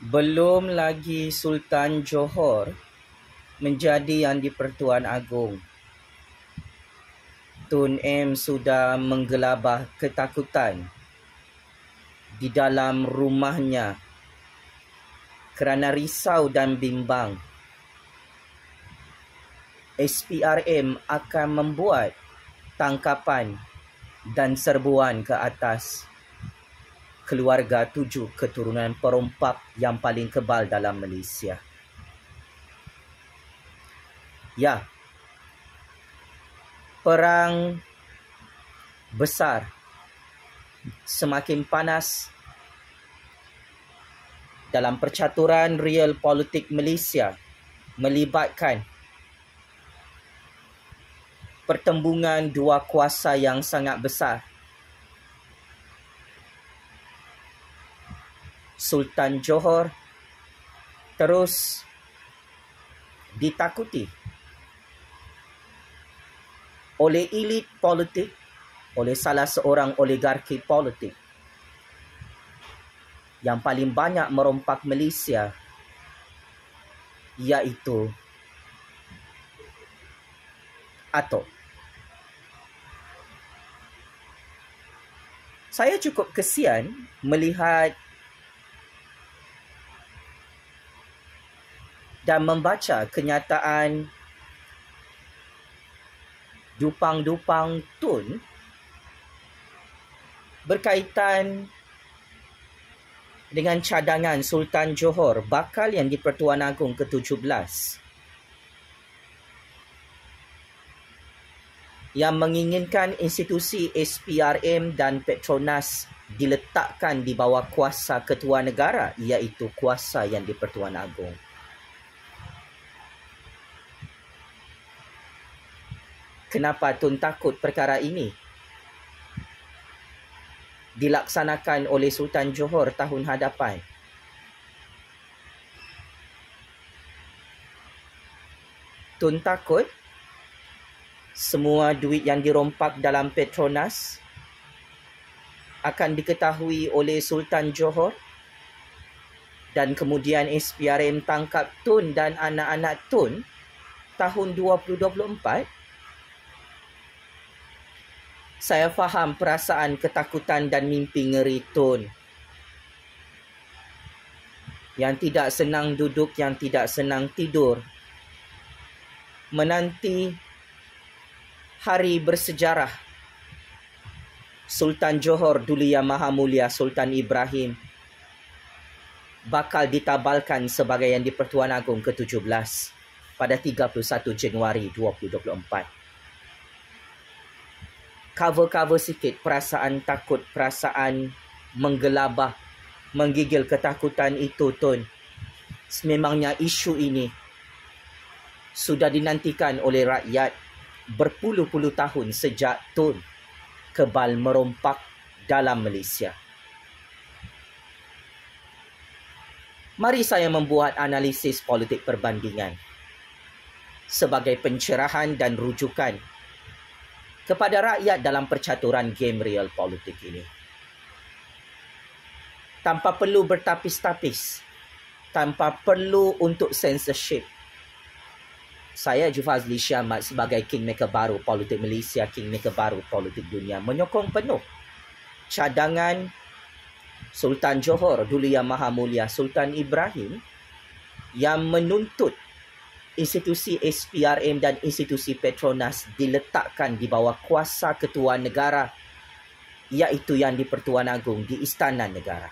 Belum lagi Sultan Johor menjadi Yang di-Pertuan Agong, Tun M sudah menggelabah ketakutan di dalam rumahnya kerana risau dan bimbang SPRM akan membuat tangkapan dan serbuan ke atas keluarga 7 keturunan perompak yang paling kebal dalam Malaysia. Ya, perang besar semakin panas dalam percaturan real politik Malaysia melibatkan pertembungan dua kuasa yang sangat besar. Sultan Johor terus ditakuti oleh elit politik, oleh salah seorang oligarki politik yang paling banyak merompak Malaysia, iaitu Atok. Saya cukup kesian melihat dan membaca kenyataan dupang-dupang Tun berkaitan dengan cadangan Sultan Johor bakal Yang di-Pertuan Agong ke-17 yang menginginkan institusi SPRM dan Petronas diletakkan di bawah kuasa ketua negara, iaitu kuasa Yang di-Pertuan Agong. Kenapa Tun takut perkara ini dilaksanakan oleh Sultan Johor tahun hadapan? Tun takut semua duit yang dirompak dalam Petronas akan diketahui oleh Sultan Johor dan kemudian SPRM tangkap Tun dan anak-anak Tun tahun 2024. Saya faham perasaan ketakutan dan mimpi ngeri Tun. Yang tidak senang duduk, yang tidak senang tidur, menanti hari bersejarah Sultan Johor Duli Yang Maha Mulia Sultan Ibrahim bakal ditabalkan sebagai Yang di-Pertuan Agong ke-17 pada 31 Januari 2024. Cover-cover sikit perasaan takut, perasaan menggelabah, menggigil ketakutan itu Tun. Sememangnya isu ini sudah dinantikan oleh rakyat berpuluh-puluh tahun sejak Tun kebal merompak dalam Malaysia. Mari saya membuat analisis politik perbandingan sebagai pencerahan dan rujukan kepada rakyat dalam percaturan game real politik ini. Tanpa perlu bertapis-tapis, tanpa perlu untuk censorship, saya Jufazli Syamat sebagai kingmaker baru politik Malaysia, kingmaker baru politik dunia, menyokong penuh cadangan Sultan Johor Duli Yang Maha Mulia Sultan Ibrahim yang menuntut institusi SPRM dan institusi Petronas diletakkan di bawah kuasa ketua negara, iaitu Yang di-Pertuan Agong di Istana Negara.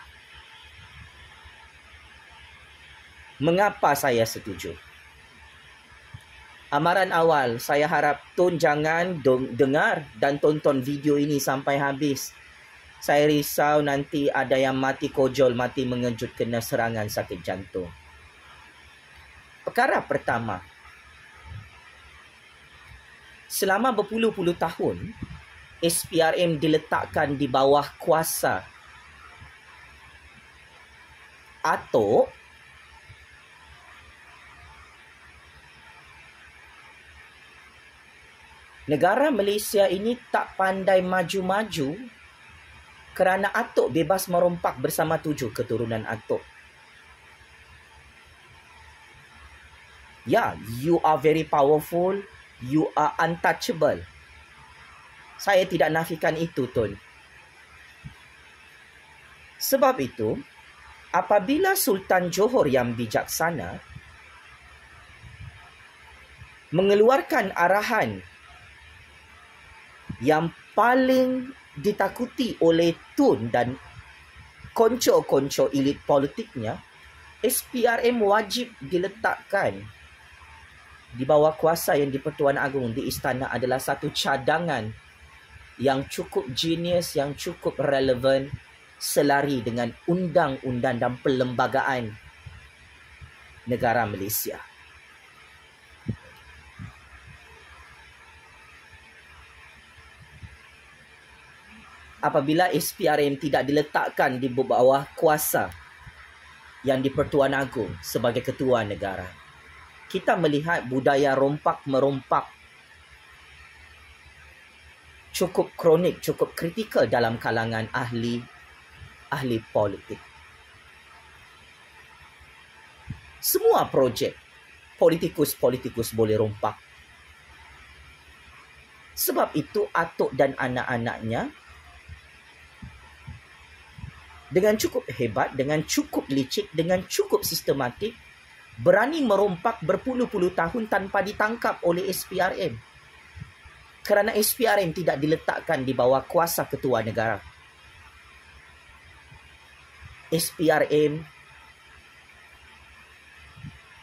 Mengapa saya setuju? Amaran awal, saya harap Tun jangan dengar dan tonton video ini sampai habis. Saya risau nanti ada yang mati kojol, mati mengejut kena serangan sakit jantung. Perkara pertama, selama berpuluh-puluh tahun, SPRM diletakkan di bawah kuasa Atok negara Malaysia ini tak pandai maju-maju kerana Atok bebas merompak bersama 7 keturunan Atok. Ya, you are very powerful, you are untouchable. Saya tidak nafikan itu, Tun. Sebab itu, apabila Sultan Johor yang bijaksana mengeluarkan arahan yang paling ditakuti oleh Tun dan konco-konco elit politiknya, SPRM wajib diletakkan di bawah kuasa Yang di-Pertuan Agong di istana adalah satu cadangan yang cukup genius, yang cukup relevan, selari dengan undang-undang dan perlembagaan negara Malaysia. Apabila SPRM tidak diletakkan di bawah kuasa Yang di-Pertuan Agong sebagai ketua negara, kita melihat budaya rompak-merompak cukup kronik, cukup kritikal dalam kalangan ahli politik. Semua projek politikus boleh rompak. Sebab itu Atok dan anak-anaknya dengan cukup hebat, dengan cukup licik, dengan cukup sistematik berani merompak berpuluh-puluh tahun tanpa ditangkap oleh SPRM. Kerana SPRM tidak diletakkan di bawah kuasa ketua negara. SPRM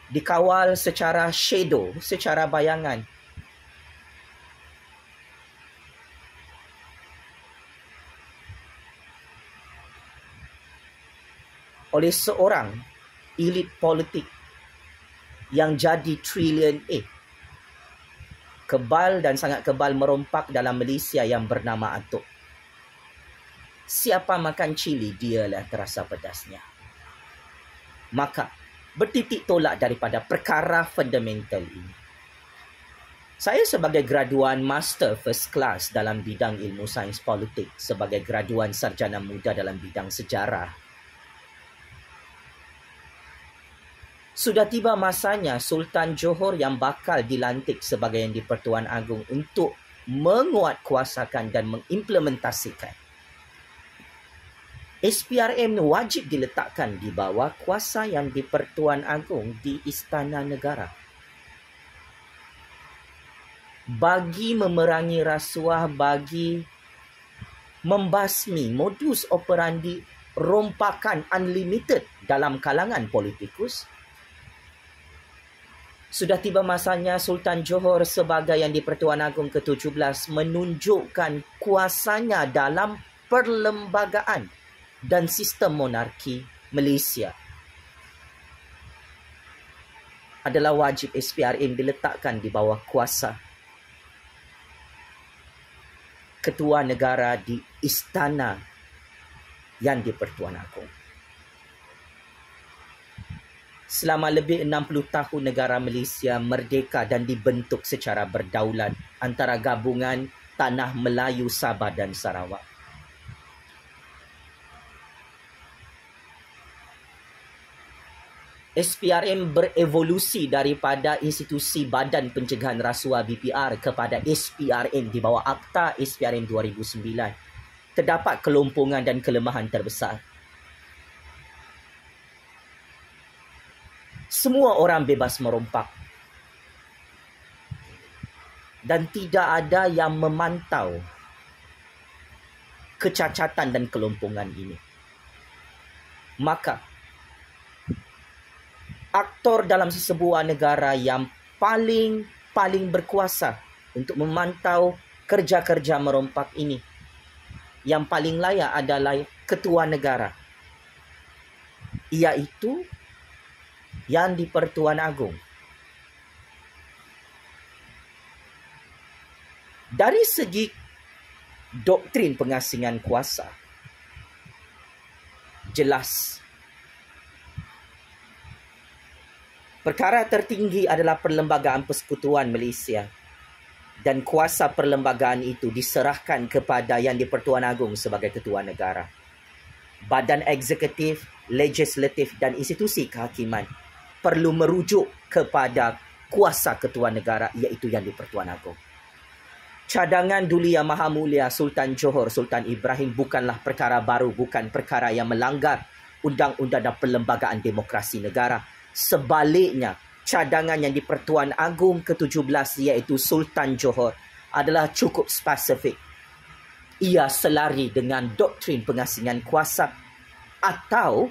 dikawal secara shadow, secara bayangan. Oleh seorang elit politik yang jadi trilion A. Kebal dan sangat kebal merompak dalam Malaysia yang bernama Atok. Siapa makan cili, dialah terasa pedasnya. Maka, bertitik tolak daripada perkara fundamental ini. Saya sebagai graduan Master First Class dalam bidang ilmu sains politik, sebagai graduan sarjana muda dalam bidang sejarah, sudah tiba masanya Sultan Johor yang bakal dilantik sebagai Yang di-Pertuan Agong untuk menguatkuasakan dan mengimplementasikan. SPRM wajib diletakkan di bawah kuasa Yang di-Pertuan Agong di Istana Negara. Bagi memerangi rasuah, bagi membasmi modus operandi rompakan unlimited dalam kalangan politikus, sudah tiba masanya Sultan Johor sebagai Yang di-Pertuan Agong ke-17 menunjukkan kuasanya dalam perlembagaan dan sistem monarki Malaysia. Adalah wajib SPRM diletakkan di bawah kuasa ketua negara di istana Yang di-Pertuan Agong. Selama lebih 60 tahun negara Malaysia merdeka dan dibentuk secara berdaulat antara gabungan Tanah Melayu, Sabah dan Sarawak. SPRM berevolusi daripada institusi Badan Pencegahan Rasuah BPR kepada SPRM di bawah Akta SPRM 2009. Terdapat kelompongan dan kelemahan terbesar. Semua orang bebas merompak. Dan tidak ada yang memantau kecacatan dan kelompongan ini. Maka, aktor dalam sesebuah negara yang paling berkuasa untuk memantau kerja-kerja merompak ini, yang paling layak adalah ketua negara, iaitu Yang di-Pertuan Agong. Dari segi doktrin pengasingan kuasa, jelas perkara tertinggi adalah Perlembagaan Persekutuan Malaysia dan kuasa perlembagaan itu diserahkan kepada Yang di-Pertuan Agong sebagai ketua negara. Badan eksekutif, legislatif dan institusi kehakiman perlu merujuk kepada kuasa Ketua Negara, iaitu Yang di-Pertuan Agong. Cadangan Duli Yang Maha Mulia Sultan Johor Sultan Ibrahim bukanlah perkara baru, bukan perkara yang melanggar undang-undang dan perlembagaan demokrasi negara. Sebaliknya, cadangan Yang di-Pertuan Agong ke-17 iaitu Sultan Johor adalah cukup spesifik. Ia selari dengan doktrin pengasingan kuasa atau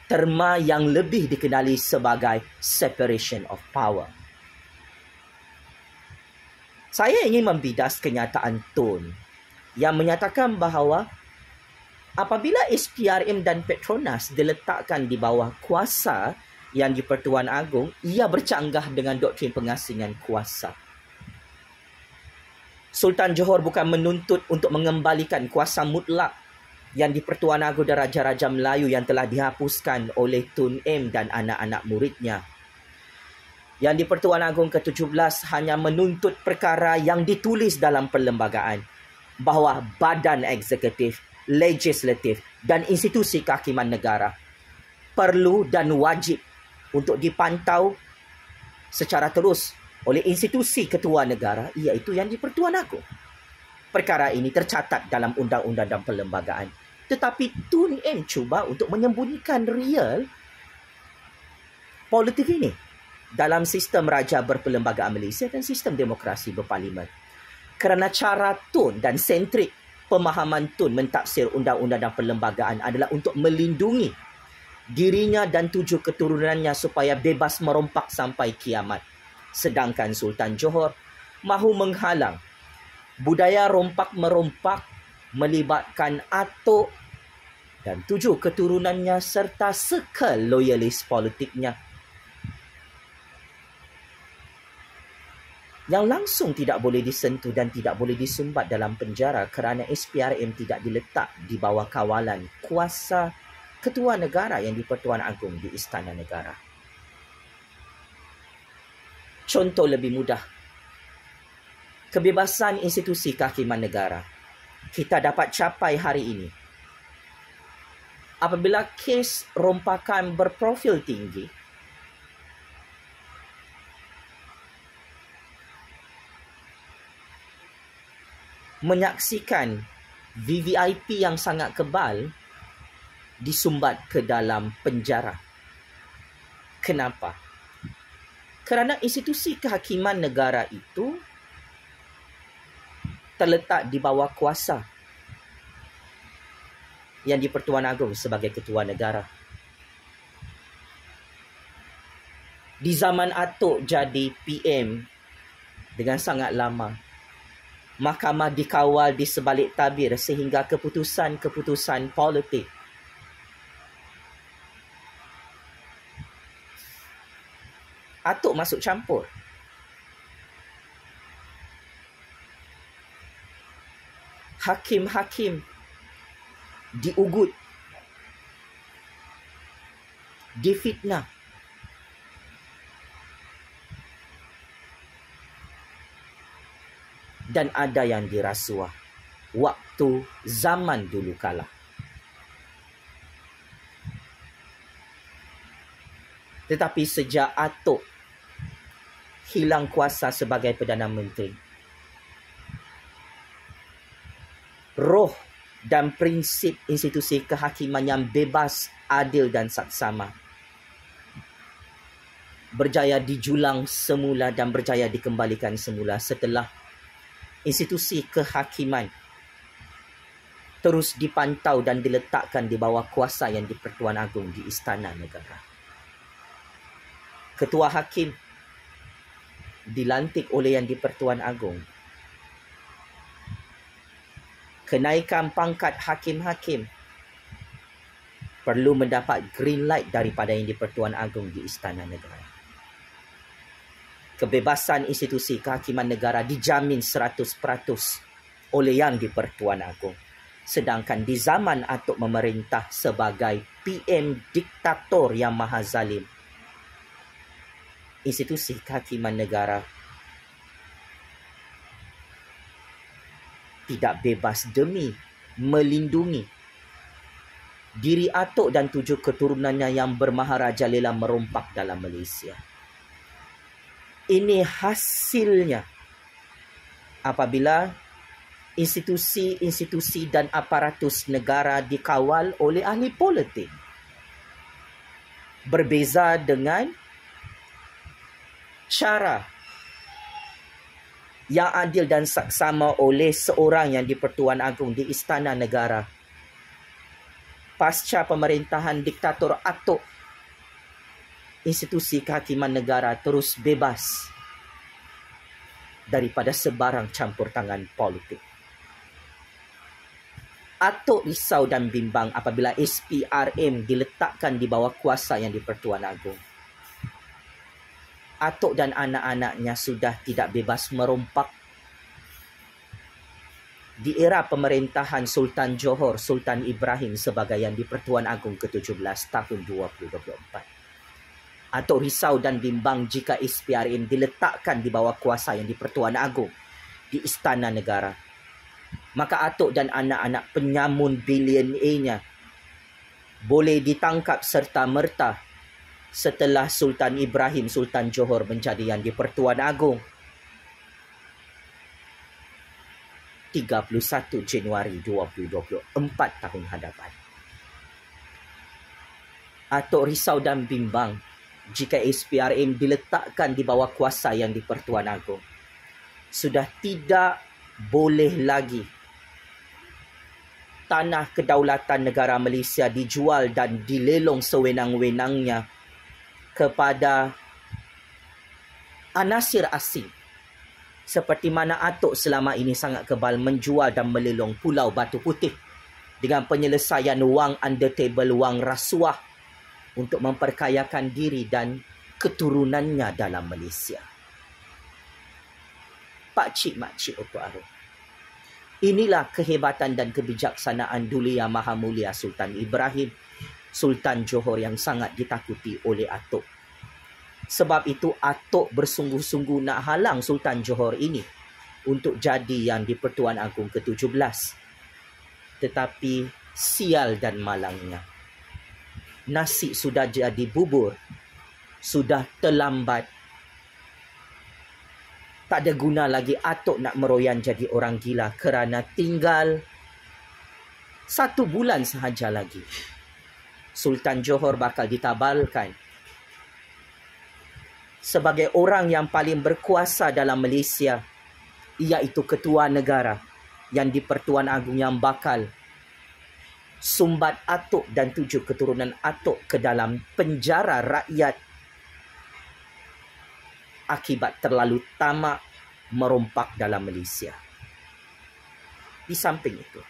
terma yang lebih dikenali sebagai separation of power. Saya ingin membidas kenyataan Tun yang menyatakan bahawa apabila SPRM dan Petronas diletakkan di bawah kuasa Yang di-Pertuan Agong, ia bercanggah dengan doktrin pengasingan kuasa. Sultan Johor bukan menuntut untuk mengembalikan kuasa mutlak Yang di-Pertuan Agong dan Raja-Raja Melayu yang telah dihapuskan oleh Tun M dan anak-anak muridnya. Yang di-Pertuan Agong ke-17 hanya menuntut perkara yang ditulis dalam perlembagaan bahawa badan eksekutif, legislatif dan institusi kehakiman negara perlu dan wajib untuk dipantau secara terus oleh institusi ketua negara, iaitu Yang di-Pertuan Agong. Perkara ini tercatat dalam undang-undang dan perlembagaan. Tetapi Tun M cuba untuk menyembunyikan real politik ini dalam sistem raja berperlembagaan Malaysia dan sistem demokrasi berparlimen. Kerana cara Tun dan sentrik pemahaman Tun mentafsir undang-undang dan perlembagaan adalah untuk melindungi dirinya dan 7 keturunannya supaya bebas merompak sampai kiamat. Sedangkan Sultan Johor mahu menghalang budaya rompak-merompak melibatkan atuk dan 7 keturunannya serta sekel loyalis politiknya yang langsung tidak boleh disentuh dan tidak boleh disumbat dalam penjara kerana SPRM tidak diletak di bawah kawalan kuasa Ketua Negara Yang di-Pertuan Agong di Istana Negara. Contoh lebih mudah. Kebebasan institusi kehakiman negara kita dapat capai hari ini apabila kes rompakan berprofil tinggi menyaksikan VVIP yang sangat kebal disumbat ke dalam penjara. Kenapa? Kerana institusi kehakiman negara itu terletak di bawah kuasa Yang di-Pertuan Agong sebagai Ketua Negara. Di zaman atuk jadi PM dengan sangat lama, mahkamah dikawal di sebalik tabir sehingga keputusan-keputusan politik atuk masuk campur. Hakim-hakim diugut, difitnah. Dan ada yang dirasuah waktu zaman dulu kala. Tetapi sejak atuk hilang kuasa sebagai Perdana Menteri, roh dan prinsip institusi kehakiman yang bebas, adil dan saksama berjaya dijulang semula dan berjaya dikembalikan semula setelah institusi kehakiman terus dipantau dan diletakkan di bawah kuasa Yang di-Pertuan Agong di Istana Negara. Ketua Hakim dilantik oleh Yang di-Pertuan Agong. Kenaikan pangkat hakim-hakim perlu mendapat green light daripada Yang di-Pertuan Agong di Istana Negara. Kebebasan institusi kehakiman negara dijamin 100% oleh Yang di-Pertuan Agong. Sedangkan di zaman atuk memerintah sebagai PM diktator yang maha zalim, institusi kehakiman negara tidak bebas demi melindungi diri atuk dan 7 keturunannya yang bermaharajalela merompak dalam Malaysia. Ini hasilnya apabila institusi-institusi dan aparatus negara dikawal oleh ahli politik. Berbeza dengan cara yang adil dan saksama oleh seorang yang di-Pertuan Agong di Istana Negara. Pasca pemerintahan diktator Atok, institusi kehakiman negara terus bebas daripada sebarang campur tangan politik. Atok risau dan bimbang apabila SPRM diletakkan di bawah kuasa yang di-Pertuan Agong. Atok dan anak-anaknya sudah tidak bebas merompak. Di era pemerintahan Sultan Johor, Sultan Ibrahim sebagai yang di-Pertuan Agong ke-17 tahun 2024. Atok risau dan bimbang jika SPRM diletakkan di bawah kuasa yang di-Pertuan Agong di Istana Negara. Maka Atok dan anak-anak penyamun bilionernya boleh ditangkap serta-merta setelah Sultan Ibrahim, Sultan Johor menjadi yang di-Pertuan Agong 31 Januari 2024 tahun hadapan. Atok risau dan bimbang jika SPRM diletakkan di bawah kuasa yang di-Pertuan Agong. Sudah tidak boleh lagi tanah kedaulatan negara Malaysia dijual dan dilelong sewenang-wenangnya kepada anasir asing. Seperti mana Atok selama ini sangat kebal menjual dan melelong Pulau Batu Putih dengan penyelesaian wang under table, wang rasuah untuk memperkayakan diri dan keturunannya dalam Malaysia. Pakcik makcik Oto Arif. Inilah kehebatan dan kebijaksanaan Duli Yang Maha Mulia Sultan Ibrahim, Sultan Johor yang sangat ditakuti oleh Atok. Sebab itu Atok bersungguh-sungguh nak halang Sultan Johor ini untuk jadi yang di-Pertuan Agong ke-17. Tetapi sial dan malangnya, nasi sudah jadi bubur, sudah terlambat. Tak ada guna lagi Atok nak meroyan jadi orang gila kerana tinggal 1 bulan sahaja lagi Sultan Johor bakal ditabalkan sebagai orang yang paling berkuasa dalam Malaysia, iaitu ketua negara yang di-Pertuan Agong yang bakal sumbat Atok dan 7 keturunan Atok ke dalam penjara rakyat akibat terlalu tamak merompak dalam Malaysia. Di samping itu,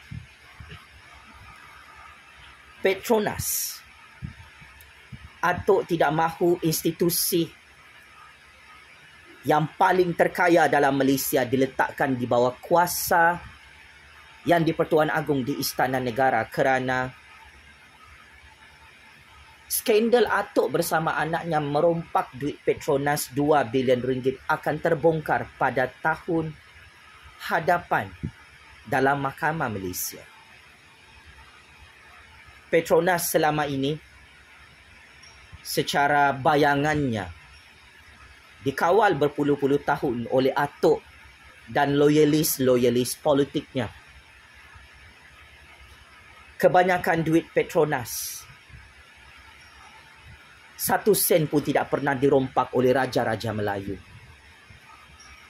Petronas, Atok tidak mahu institusi yang paling terkaya dalam Malaysia diletakkan di bawah kuasa yang di-Pertuan Agong di Istana Negara kerana skandal Atok bersama anaknya merompak duit Petronas 2 bilion ringgit akan terbongkar pada tahun hadapan dalam Mahkamah Malaysia. Petronas selama ini secara bayangannya dikawal berpuluh-puluh tahun oleh Atok dan loyalis-loyalis politiknya. Kebanyakan duit Petronas 1 sen pun tidak pernah dirompak oleh Raja-Raja Melayu.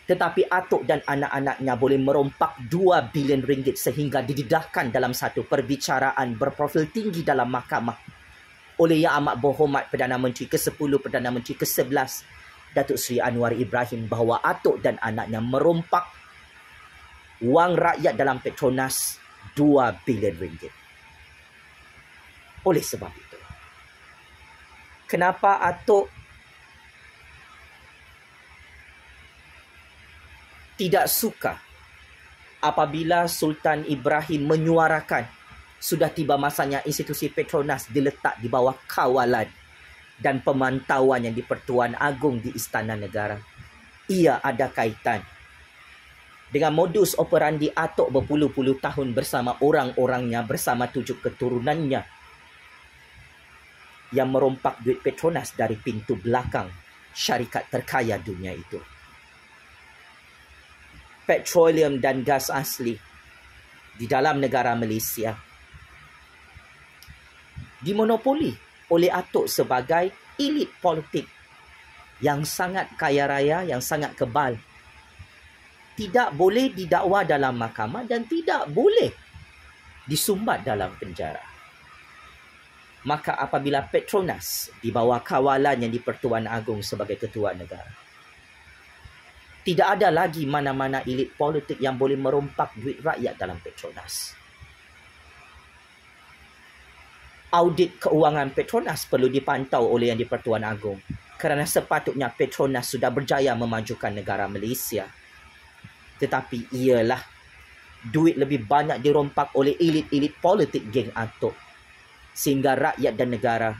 Tetapi Atok dan anak-anaknya boleh merompak 2 bilion ringgit sehingga didedahkan dalam satu perbicaraan berprofil tinggi dalam mahkamah oleh Yang Amat Berhormat Perdana Menteri ke-10, Perdana Menteri ke-11, Datuk Seri Anwar Ibrahim, bahawa Atok dan anaknya merompak wang rakyat dalam Petronas 2 bilion ringgit. Oleh sebab itu, kenapa Atok tidak suka apabila Sultan Ibrahim menyuarakan sudah tiba masanya institusi Petronas diletak di bawah kawalan dan pemantauan yang di-Pertuan Agong di Istana Negara? Ia ada kaitan dengan modus operandi Atok berpuluh-puluh tahun bersama orang-orangnya, bersama 7 keturunannya yang merompak duit Petronas dari pintu belakang syarikat terkaya dunia itu. Petroleum dan gas asli di dalam negara Malaysia dimonopoli oleh Atok sebagai elit politik yang sangat kaya raya, yang sangat kebal. Tidak boleh didakwa dalam mahkamah dan tidak boleh disumbat dalam penjara. Maka apabila Petronas di bawah kawalan yang di-Pertuan Agong sebagai ketua negara, tidak ada lagi mana-mana elit politik yang boleh merompak duit rakyat dalam Petronas. Audit keuangan Petronas perlu dipantau oleh yang di-Pertuan Agong kerana sepatutnya Petronas sudah berjaya memajukan negara Malaysia. Tetapi ialah duit lebih banyak dirompak oleh elit-elit politik geng Atok sehingga rakyat dan negara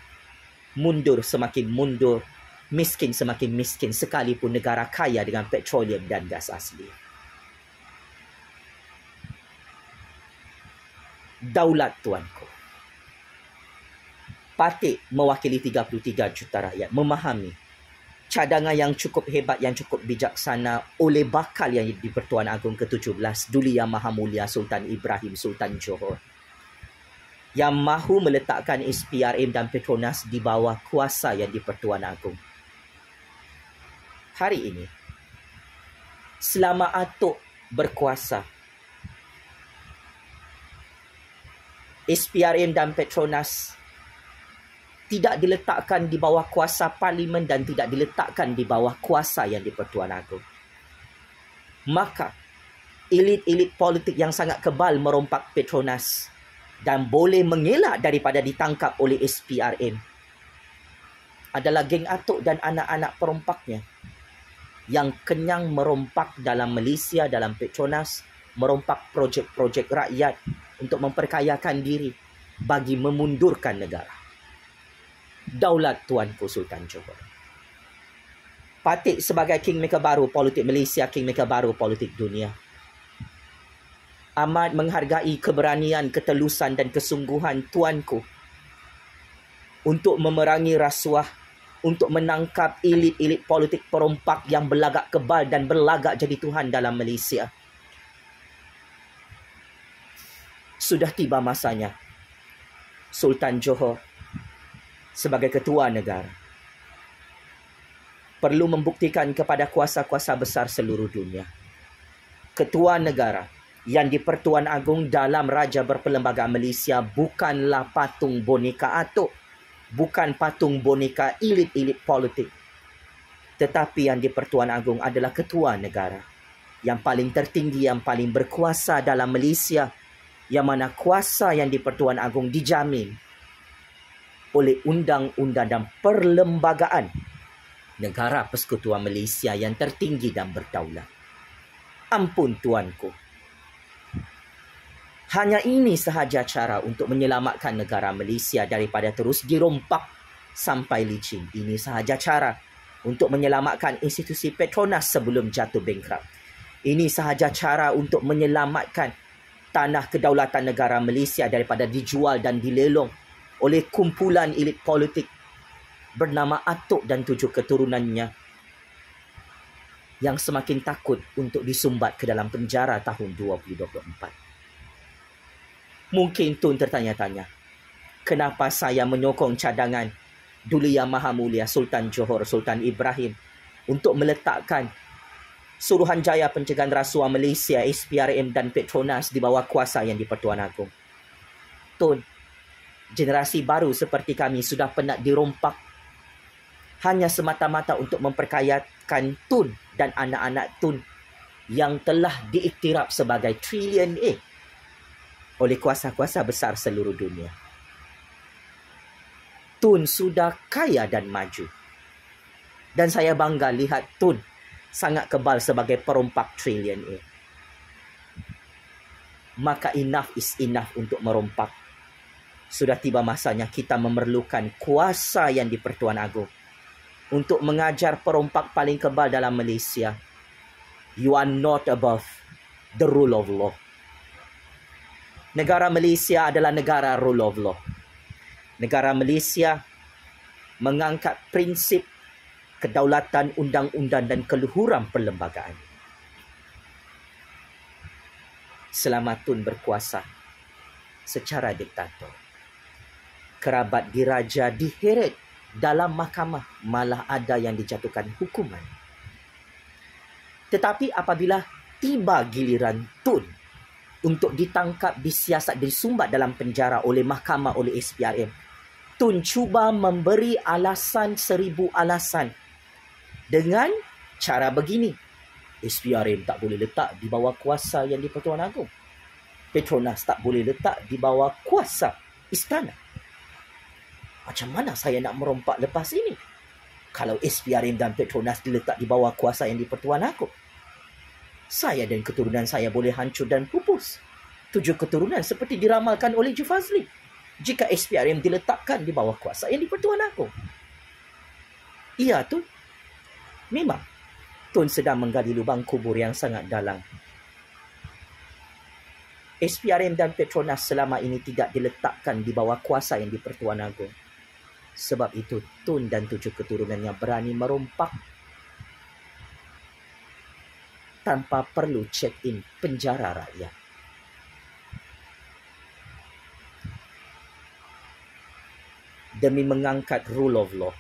mundur semakin mundur, miskin semakin miskin sekalipun negara kaya dengan petroleum dan gas asli. Daulat tuanku. Patik mewakili 33 juta rakyat memahami cadangan yang cukup hebat, yang cukup bijaksana oleh bakal yang di-Pertuan Agong ke-17, Duli Yang Maha Mulia Sultan Ibrahim Sultan Johor, yang mahu meletakkan SPRM dan Petronas di bawah kuasa yang di-Pertuan Agong. Hari ini, selama Atok berkuasa, SPRM dan Petronas tidak diletakkan di bawah kuasa parlimen dan tidak diletakkan di bawah kuasa yang di-Pertuan Agong. Maka, elit-elit politik yang sangat kebal merompak Petronas dan boleh mengelak daripada ditangkap oleh SPRM adalah geng Atok dan anak-anak perompaknya yang kenyang merompak dalam Malaysia, dalam Petronas, merompak projek-projek rakyat untuk memperkayakan diri bagi memundurkan negara. Daulat tuanku Sultan Johor. Patik sebagai kingmaker baru politik Malaysia, kingmaker baru politik dunia. Amat menghargai keberanian, ketelusan dan kesungguhan tuanku untuk memerangi rasuah, untuk menangkap elit-elit politik perompak yang berlagak kebal dan berlagak jadi Tuhan dalam Malaysia. Sudah tiba masanya Sultan Johor sebagai ketua negara perlu membuktikan kepada kuasa-kuasa besar seluruh dunia, ketua negara yang di-Pertuan Agong dalam Raja Berperlembagaan Malaysia bukanlah patung boneka Atok, bukan patung boneka elit-elit politik, tetapi yang di-Pertuan Agong adalah ketua negara yang paling tertinggi, yang paling berkuasa dalam Malaysia, yang mana kuasa yang di-Pertuan Agong dijamin oleh undang-undang dan perlembagaan negara persekutuan Malaysia yang tertinggi dan berdaulat. Ampun tuanku. Hanya ini sahaja cara untuk menyelamatkan negara Malaysia daripada terus dirompak sampai licin. Ini sahaja cara untuk menyelamatkan institusi Petronas sebelum jatuh bankrupt. Ini sahaja cara untuk menyelamatkan tanah kedaulatan negara Malaysia daripada dijual dan dilelong oleh kumpulan elit politik bernama Atok dan 7 keturunannya yang semakin takut untuk disumbat ke dalam penjara tahun 2024. Mungkin Tun tertanya-tanya, kenapa saya menyokong cadangan Duli Yang Maha Mulia Sultan Johor Sultan Ibrahim untuk meletakkan Suruhanjaya Pencegahan Rasuah Malaysia, SPRM dan Petronas di bawah kuasa yang di-Pertuan Agong. Tun, generasi baru seperti kami sudah penat dirompak hanya semata-mata untuk memperkayakan Tun dan anak-anak Tun yang telah diiktiraf sebagai trilion A oleh kuasa-kuasa besar seluruh dunia. Tun sudah kaya dan maju. Dan saya bangga lihat Tun sangat kebal sebagai perompak trilion A. Maka enough is enough untuk merompak. Sudah tiba masanya kita memerlukan kuasa yang di-Pertuan Agong untuk mengajar perompak paling kebal dalam Malaysia. You are not above the rule of law. Negara Malaysia adalah negara rule of law. Negara Malaysia mengangkat prinsip kedaulatan undang-undang dan keluhuran perlembagaan. Selama Tun berkuasa secara diktator, kerabat diraja diheret dalam mahkamah, malah ada yang dijatuhkan hukuman. Tetapi apabila tiba giliran Tun untuk ditangkap, disiasat, disumbat dalam penjara oleh mahkamah, oleh SPRM, Tun cuba memberi alasan 1000 alasan dengan cara begini: SPRM tak boleh letak di bawah kuasa yang di-Pertuan Agong. Petronas tak boleh letak di bawah kuasa istana. Macam mana saya nak merompak lepas ini kalau SPRM dan Petronas diletak di bawah kuasa yang di-Pertuan Agong? Saya dan keturunan saya boleh hancur dan pupus. 7 keturunan seperti diramalkan oleh Jufazli jika SPRM diletakkan di bawah kuasa yang di-Pertuan Agong. Iya tu, memang Tun sedang menggali lubang kubur yang sangat dalam. SPRM dan Petronas selama ini tidak diletakkan di bawah kuasa yang di-Pertuan Agong. Sebab itu Tun dan 7 keturunannya berani merompak tanpa perlu check-in penjara rakyat. Demi mengangkat rule of law,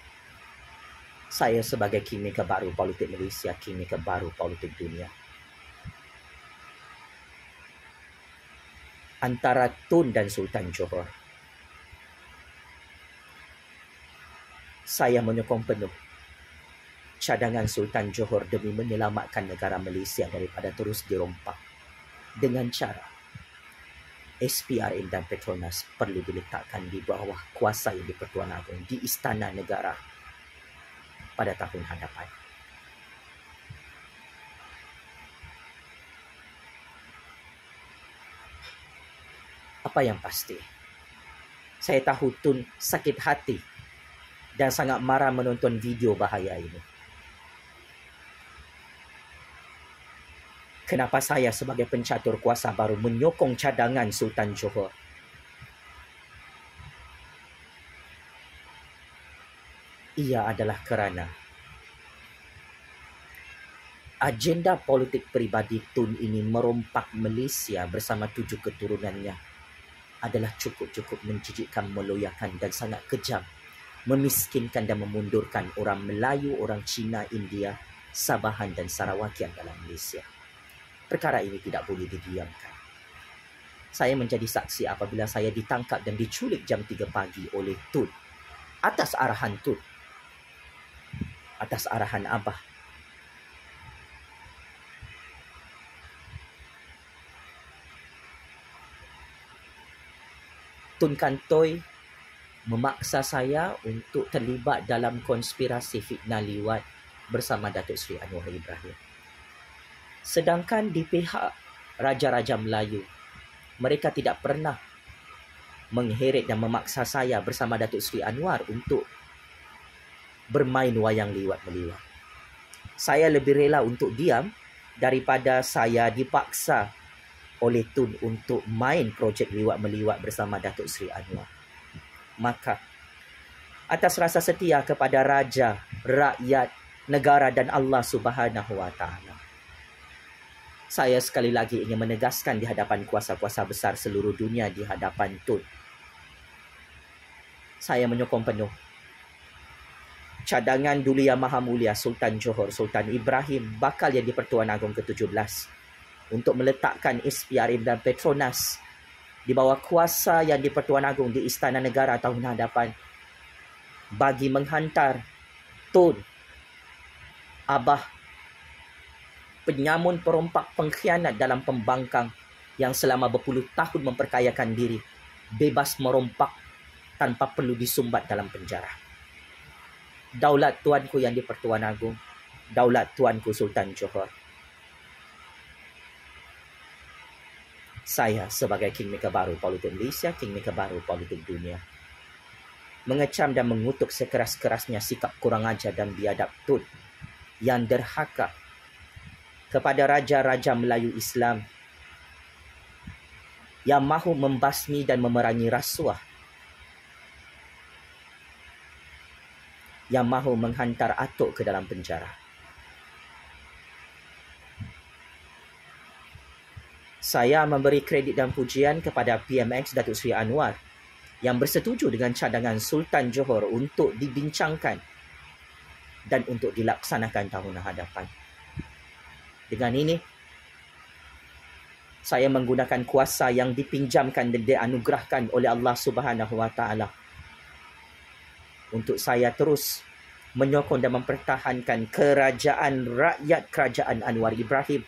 saya sebagai kingmaker baru politik Malaysia, kingmaker baru politik dunia, antara Tun dan Sultan Johor, saya menyokong penuh cadangan Sultan Johor demi menyelamatkan negara Malaysia daripada terus dirompak dengan cara SPRM dan Petronas perlu diletakkan di bawah kuasa yang di-Pertuan Agong di Istana Negara pada tahun hadapan. Apa yang pasti, saya tahu Tun sakit hati dan sangat marah menonton video bahaya ini. Kenapa saya sebagai pencatur kuasa baru menyokong cadangan Sultan Johor? Ia adalah kerana agenda politik peribadi Tun ini merompak Malaysia bersama 7 keturunannya adalah cukup-cukup menjijikkan, meloyakan dan sangat kejam, memiskinkan dan memundurkan orang Melayu, orang Cina, India, Sabahan dan Sarawakian dalam Malaysia. Perkara ini tidak boleh didiamkan. Saya menjadi saksi apabila saya ditangkap dan diculik jam 3 pagi oleh Tun atas arahan Tun, atas arahan Abah. Tun Kantoi memaksa saya untuk terlibat dalam konspirasi fitnah liwat bersama Datuk Seri Anwar Ibrahim. Sedangkan di pihak Raja-Raja Melayu, mereka tidak pernah mengheret dan memaksa saya bersama Datuk Seri Anwar untuk bermain wayang liwat-meliwat. Saya lebih rela untuk diam daripada saya dipaksa oleh Tun untuk main projek liwat-meliwat bersama Datuk Seri Anwar. Maka, atas rasa setia kepada Raja, rakyat, negara dan Allah Subhanahu Wa Taala, saya sekali lagi ingin menegaskan di hadapan kuasa-kuasa besar seluruh dunia, di hadapan Tun, saya menyokong penuh cadangan Duli Yang Maha Mulia Sultan Johor, Sultan Ibrahim, bakal yang di-Pertuan Agong ke-17 untuk meletakkan SPRM dan Petronas di bawah kuasa yang di-Pertuan Agong di Istana Negara tahun hadapan, bagi menghantar Tun, Abah, penyamun, perompak, pengkhianat dalam pembangkang yang selama berpuluh tahun memperkayakan diri, bebas merompak tanpa perlu disumbat dalam penjara. Daulat tuanku yang di-Pertuan Agong, daulat tuanku Sultan Johor. Saya sebagai kingmaker baru politik Malaysia, kingmaker baru politik dunia, mengecam dan mengutuk sekeras-kerasnya sikap kurang ajar dan biadab Tun yang derhaka kepada Raja-Raja Melayu Islam yang mahu membasmi dan memerangi rasuah. yang mahu menghantar Atok ke dalam penjara. Saya memberi kredit dan pujian kepada PMX Datuk Seri Anwar yang bersetuju dengan cadangan Sultan Johor untuk dibincangkan dan untuk dilaksanakan tahun hadapan. Dengan ini, saya menggunakan kuasa yang dipinjamkan dan dianugerahkan oleh Allah Subhanahu Wa Taala untuk saya terus menyokong dan mempertahankan kerajaan rakyat Kerajaan Anwar Ibrahim,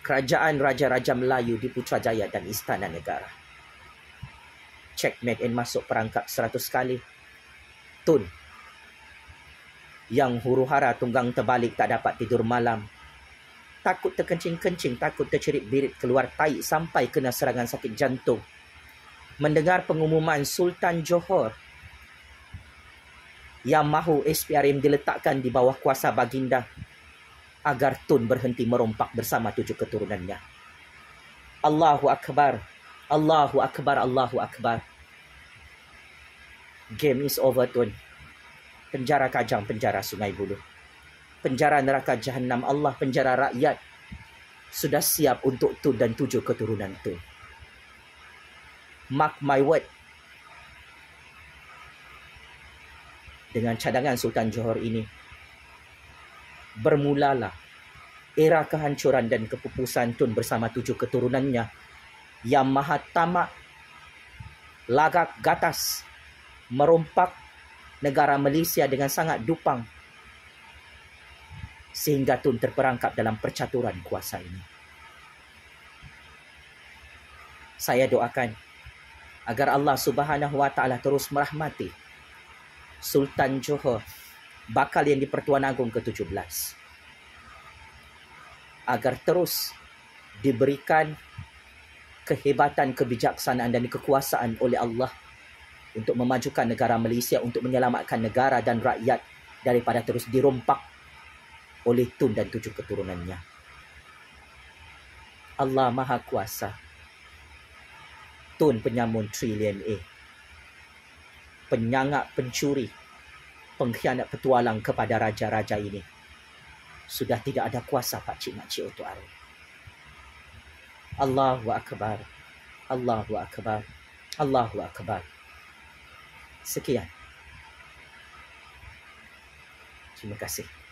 kerajaan Raja-Raja Melayu di Putrajaya dan Istana Negara. Checkmate and masuk perangkap 100 kali. Tun yang huru-hara tunggang terbalik tak dapat tidur malam. Takut terkencing-kencing, takut tercerit birit keluar tahi sampai kena serangan sakit jantung. Mendengar pengumuman Sultan Johor yang mahu SPRM diletakkan di bawah kuasa baginda agar Tun berhenti merompak bersama 7 keturunannya. Allahu Akbar, Allahu Akbar, Allahu Akbar. Game is over, Tun. Penjara Kajang, penjara Sungai Buloh, penjara neraka Jahannam Allah, penjara rakyat sudah siap untuk Tun dan 7 keturunan Tun. Mark my word. Dengan cadangan Sultan Johor ini, bermulalah era kehancuran dan kepupusan Tun bersama 7 keturunannya yang maha tamak, lagak gatas, merompak negara Malaysia dengan sangat dupang sehingga Tun terperangkap dalam percaturan kuasa ini. Saya doakan agar Allah Subhanahu Wa Taala terus merahmati Sultan Johor, bakal yang di-Pertuan Agong ke-17, agar terus diberikan kehebatan, kebijaksanaan dan kekuasaan oleh Allah untuk memajukan negara Malaysia, untuk menyelamatkan negara dan rakyat daripada terus dirompak oleh Tun dan 7 keturunannya. Allah Maha Kuasa. Tun penyamun trilion A, penyangak, pencuri, pengkhianat petualang kepada raja-raja ini sudah tidak ada kuasa pakcik makcik untuk arwah. Allahu Akbar, Allahu Akbar, Allahu Akbar. Sekian. Terima kasih.